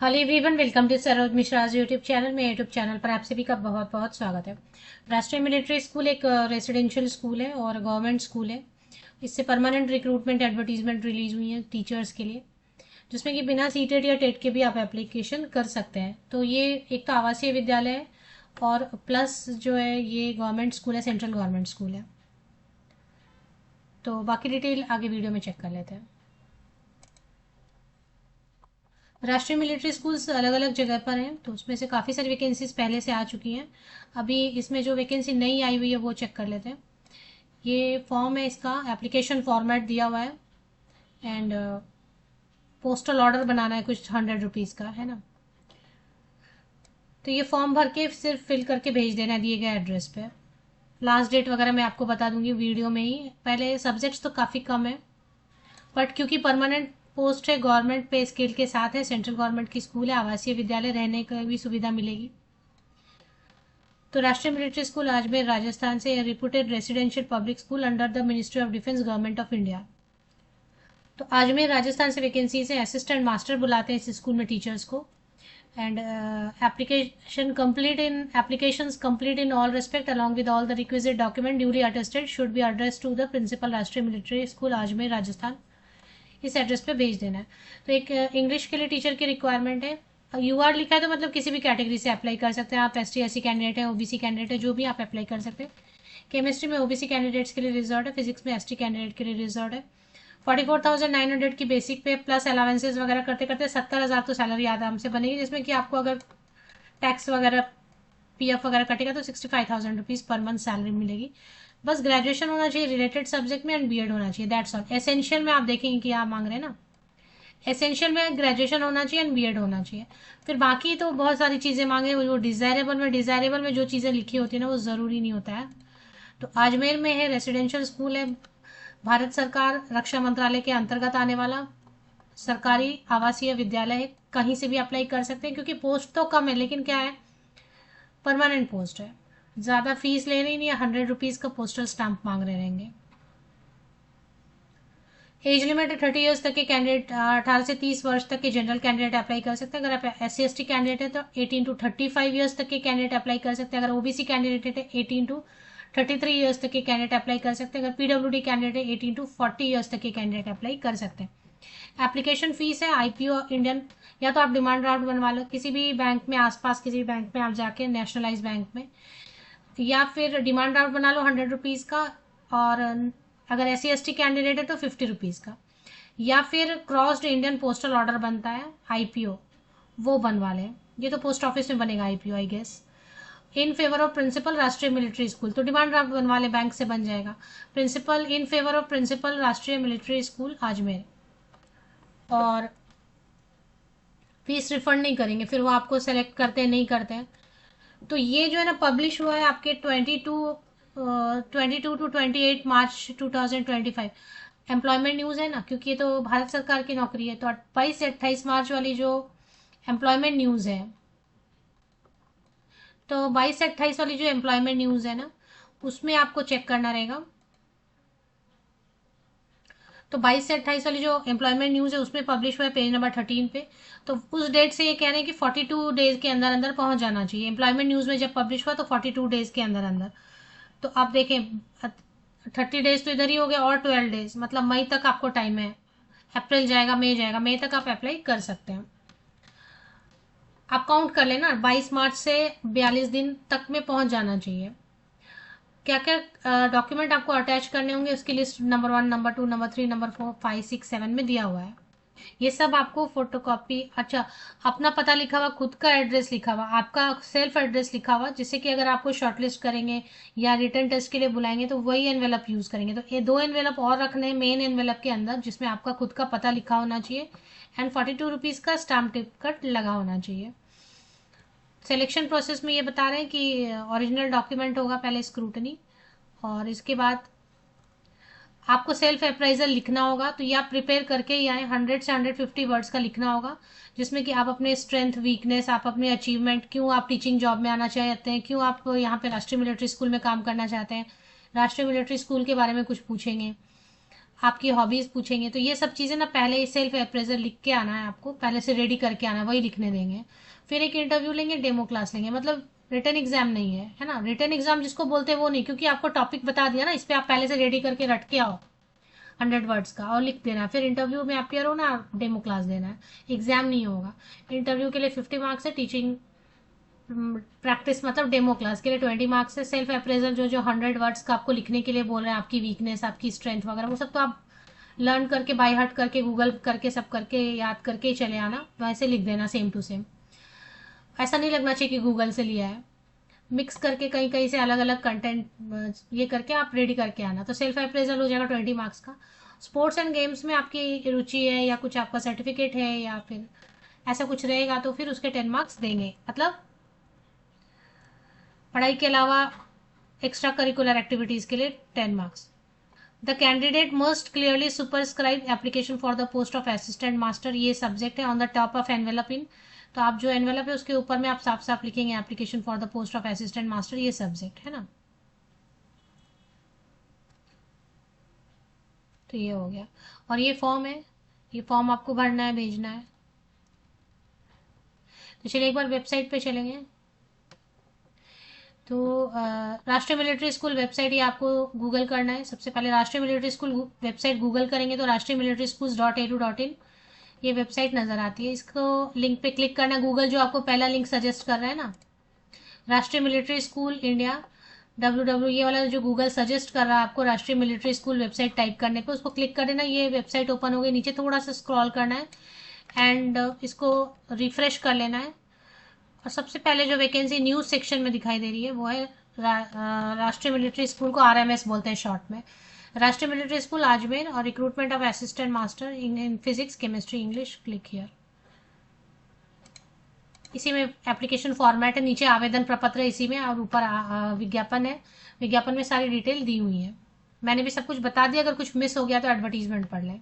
Hello everyone, welcome to Saroj Mishra YouTube channel. मेरे YouTube channel पर आप सभी का बहुत बहुत स्वागत है। राष्ट्रीय मिलिट्री स्कूल एक रेसिडेंशियल स्कूल है और गवर्नमेंट स्कूल है। इससे परमानेंट रिक्रूटमेंट एडवर्टीजमेंट रिलीज हुई है टीचर्स के लिए, जिसमें कि बिना सीटेट या टेट के भी आप एप्लीकेशन कर सकते हैं। तो ये एक तो आवासीय विद्यालय है और प्लस जो है ये गवर्नमेंट स्कूल है, सेंट्रल गवर्नमेंट स्कूल है। तो बाकी डिटेल आगे वीडियो में चेक कर लेते हैं। राष्ट्रीय मिलिट्री स्कूल्स अलग अलग जगह पर हैं, तो उसमें से काफ़ी सारी वैकेंसीज पहले से आ चुकी हैं। अभी इसमें जो वैकेंसी नई आई हुई है वो चेक कर लेते हैं। ये फॉर्म है, इसका एप्लीकेशन फॉर्मेट दिया हुआ है एंड पोस्टल ऑर्डर बनाना है कुछ 100 रुपीज़ का, है ना। तो ये फॉर्म भर के सिर्फ फिल करके भेज देना है दिए गए एड्रेस पे। लास्ट डेट वगैरह मैं आपको बता दूंगी वीडियो में ही। पहले सब्जेक्ट्स तो काफ़ी कम है, बट क्योंकि परमानेंट पोस्ट है, गवर्नमेंट पे स्केल के साथ है, सेंट्रल गवर्नमेंट की स्कूल है, आवासीय विद्यालय, रहने की भी सुविधा मिलेगी। तो राष्ट्रीय मिलिट्री स्कूल अजमेर राजस्थान से reputed residential public school under the ministry of defence government of India. तो अजमेर राजस्थान से वैकेंसीज है। असिस्टेंट मास्टर बुलाते हैं इस स्कूल में टीचर्स को। And applications complete in all respect along with all the requisite document duly attested should be addressed to the principal राष्ट्रीय military school Ajmer Rajasthan. इस एड्रेस पे भेज देना है। तो एक इंग्लिश के लिए टीचर की रिक्वायरमेंट है। यूआर लिखा है तो मतलब किसी भी कैटेगरी से अप्लाई कर सकते हैं आप। एसटी एससी कैंडिडेट है, ओबीसी कैंडिडेट है, जो भी आप अप्लाई कर सकते हैं। केमिस्ट्री में ओबीसी कैंडिडेट्स के लिए रिजर्व है, फिजिक्स में एसटी कैंडिडेट के लिए रिजर्व है। 44,900 की बेसिक पे प्लस अलावेंसेज वगैरह करते करते 70,000 तो सैलरी आराम से बनेगी, जिसमें कि आपको अगर टैक्स वगैरह पीएफ वगैरह कटेगा तो 65,000 रुपीज़ पर मंथ सैलरी मिलेगी। बस ग्रेजुएशन होना चाहिए रिलेटेड सब्जेक्ट में एंड बीएड होना चाहिए, दैट्स ऑल। एसेंशियल में आप देखेंगे कि आप मांग रहे हैं ना, एसेंशियल में ग्रेजुएशन होना चाहिए एंड बीएड होना चाहिए। फिर बाकी तो बहुत सारी चीज़ें मांगे, वो डिज़ायरेबल में जो चीज़ें लिखी होती है ना वो ज़रूरी नहीं होता है। तो अजमेर में है, रेसिडेंशियल स्कूल है, भारत सरकार रक्षा मंत्रालय के अंतर्गत आने वाला सरकारी आवासीय विद्यालय है। कहीं से भी अप्लाई कर सकते हैं क्योंकि पोस्ट तो कम है, लेकिन क्या है, परमानेंट पोस्ट है। ज़्यादा फीस ले रही नहीं है, 100 रुपीज़ का पोस्टल स्टैंप मांग रहे रहेंगे। एज लिमिट 30 ईयर्स तक के कैंडिडेट, 18 से 30 वर्ष तक के जनरल कैंडिडेट अप्लाई कर सकते हैं। अगर आप SC/ST कैंडिडेट है तो 18 to 35 ईयर्स तक के कैंडिडेट अप्लाई कर सकते हैं। अगर ओबीसी कैंडिडेट है 18 to 33 ईयर्स तक के कैंडिडेट अप्लाई कर सकते हैं। अगर पीडब्ल्यूडी कैंडिडेट है 18 to 40 ईयर्स तक के कैंडिडेट अप्लाई कर सकते हैं। एप्लीकेशन फीस है IPO इंडियन, या तो आप डिमांड ड्राफ्ट बनवा लो किसी भी बैंक में, आसपास किसी भी बैंक में आप जाके, नेशनलाइज बैंक में, या फिर डिमांड ड्राफ्ट बना लो 100 रुपीज़ का। और अगर SC/ST कैंडिडेट है तो 50 रुपीज़ का। या फिर क्रॉस्ड इंडियन पोस्टल ऑर्डर बनता है IPO, वो बनवा लें। ये तो पोस्ट ऑफिस में बनेगा IPO I guess. In favour of principal Rashtriya military school, तो डिमांड ड्राफ्ट बनवा ले, बैंक से बन जाएगा। Principal, in favour of principal Rashtriya military school Ajmer. और फीस रिफंड नहीं करेंगे, फिर वो आपको सेलेक्ट करते हैं नहीं करते हैं। तो ये जो है ना पब्लिश हुआ है आपके 22 to 28 मार्च 2025। एम्प्लॉयमेंट न्यूज़ है ना, क्योंकि ये तो भारत सरकार की नौकरी है। तो 22 से 28 मार्च वाली जो एम्प्लॉयमेंट न्यूज़ है, तो 22 से 28 वाली जो एम्प्लॉयमेंट न्यूज़ है ना, उसमें आपको चेक करना रहेगा। तो 22 से 28 वाली जो एम्प्लॉयमेंट न्यूज़ है उसमें पब्लिश हुआ है पेज नंबर 13 पे। तो उस डेट से ये कह रहे हैं कि 42 डेज के अंदर अंदर पहुंच जाना चाहिए। एम्प्लॉयमेंट न्यूज़ में जब पब्लिश हुआ तो 42 डेज के अंदर अंदर। तो आप देखें 30 डेज तो इधर ही हो गया और 12 डेज, मतलब मई तक आपको टाइम है। अप्रैल जाएगा, मई जाएगा, मई तक आप अप्लाई कर सकते हैं। आप काउंट कर लेना, 22 मार्च से 42 दिन तक में पहुंच जाना चाहिए। क्या क्या डॉक्यूमेंट आपको अटैच करने होंगे उसकी list number 1, number 2, number 3, number 4, 5, 6, 7 में दिया हुआ है। ये सब आपको फोटोकॉपी, अच्छा, अपना पता लिखा हुआ, खुद का एड्रेस लिखा हुआ, आपका सेल्फ एड्रेस लिखा हुआ, जिससे कि अगर आपको शॉर्टलिस्ट करेंगे या रिटर्न टेस्ट के लिए बुलाएंगे तो वही एनवेलप यूज़ करेंगे। तो ये 2 एनवेलप और रखने हैं मेन एनवेलप के अंदर, जिसमें आपका खुद का पता लिखा होना चाहिए एंड 42 रुपीज़ का स्टाम्प टिकट लगा होना चाहिए। सिलेक्शन प्रोसेस में ये बता रहे हैं कि ओरिजिनल डॉक्यूमेंट होगा पहले स्क्रूटनी, और इसके बाद आपको सेल्फ अप्राइजल लिखना होगा। तो ये आप प्रिपेयर करके ही आए, 100 से 150 वर्ड्स का लिखना होगा, जिसमें कि आप अपने स्ट्रेंथ, वीकनेस, आप अपने अचीवमेंट, क्यों आप टीचिंग जॉब में आना चाहते हैं, क्यों आप यहाँ पे राष्ट्रीय मिलिट्री स्कूल में काम करना चाहते हैं, राष्ट्रीय मिलिट्री स्कूल के बारे में कुछ पूछेंगे। आपकी हॉबीज़ पूछेंगे। तो ये सब चीज़ें ना पहले सेल्फ अप्रेजल लिख के आना है आपको, पहले से रेडी करके आना है, वही लिखने देंगे। फिर एक इंटरव्यू लेंगे, डेमो क्लास लेंगे, मतलब रिटर्न एग्जाम नहीं है ना। रिटर्न एग्जाम जिसको बोलते हैं वो नहीं, क्योंकि आपको टॉपिक बता दिया ना, इस पर आप पहले से रेडी करके रट के आओ 100 वर्ड्स का और लिख देना है। फिर इंटरव्यू में अपियर हो ना, डेमो क्लास देना है, एग्जाम नहीं होगा। इंटरव्यू के लिए 50 मार्क्स है, टीचिंग प्रैक्टिस मतलब डेमो क्लास के लिए 20 मार्क्स है। सेल्फ अप्रेजल जो जो 100 वर्ड्स का आपको लिखने के लिए बोल रहे हैं, आपकी वीकनेस, आपकी स्ट्रेंथ वगैरह, वो सब तो आप लर्न करके बाय हार्ट करके गूगल करके सब करके याद करके ही चले आना, वैसे लिख देना सेम टू सेम। ऐसा नहीं लगना चाहिए कि गूगल से लिया है। मिक्स करके कहीं कहीं से अलग अलग कंटेंट ये करके आप रेडी करके आना। तो सेल्फ अप्रेजल हो जाएगा 20 मार्क्स का। स्पोर्ट्स एंड गेम्स में आपकी रुचि है या कुछ आपका सर्टिफिकेट है या फिर ऐसा कुछ रहेगा तो फिर उसके 10 मार्क्स देंगे, मतलब पढ़ाई के अलावा एक्स्ट्रा करिकुलर एक्टिविटीज़ के लिए 10 marks. The candidate must clearly superscribe application for the post of assistant master, ये सब्जेक्ट है। On the top of envelope in, तो आप जो एनवेलप है उसके ऊपर में आप साफ साफ लिखेंगे application for the post of assistant master, ये सब्जेक्ट है ना। तो ये हो गया। और ये फॉर्म है, ये फॉर्म आपको भरना है, भेजना है। तो चलिए एक बार वेबसाइट पे चलेंगे। तो राष्ट्रीय मिलिट्री स्कूल वेबसाइट, ये आपको गूगल करना है। सबसे पहले राष्ट्रीय मिलिट्री स्कूल वेबसाइट गूगल करेंगे तो राष्ट्रीय मिलिट्री स्कूल .edu.in ये वेबसाइट नज़र आती है। इसको लिंक पे क्लिक करना है। गूगल जो आपको पहला लिंक सजेस्ट कर रहा है ना, राष्ट्रीय मिलिट्री स्कूल इंडिया WW, ये वाला जो गूगल सजेस्ट कर रहा है आपको राष्ट्रीय मिलिट्री स्कूल वेबसाइट टाइप करने पे, उसको क्लिक कर देना। ये वेबसाइट ओपन हो गई। नीचे थोड़ा सा स्क्रॉल करना है एंड इसको रिफ्रेश कर लेना है। और सबसे पहले जो वैकेंसी न्यूज़ सेक्शन में दिखाई दे रही है वो है राष्ट्रीय मिलिट्री स्कूल को RMS बोलते हैं शॉर्ट में, राष्ट्रीय मिलिट्री स्कूल अजमेर, और recruitment of assistant master in physics chemistry English, click here. इसी में एप्लीकेशन फॉर्मेट है, नीचे आवेदन प्रपत्र है इसी में, और ऊपर विज्ञापन है। विज्ञापन में सारी डिटेल दी हुई है। मैंने भी सब कुछ बता दिया, अगर कुछ मिस हो गया तो एडवर्टीजमेंट पढ़ लें।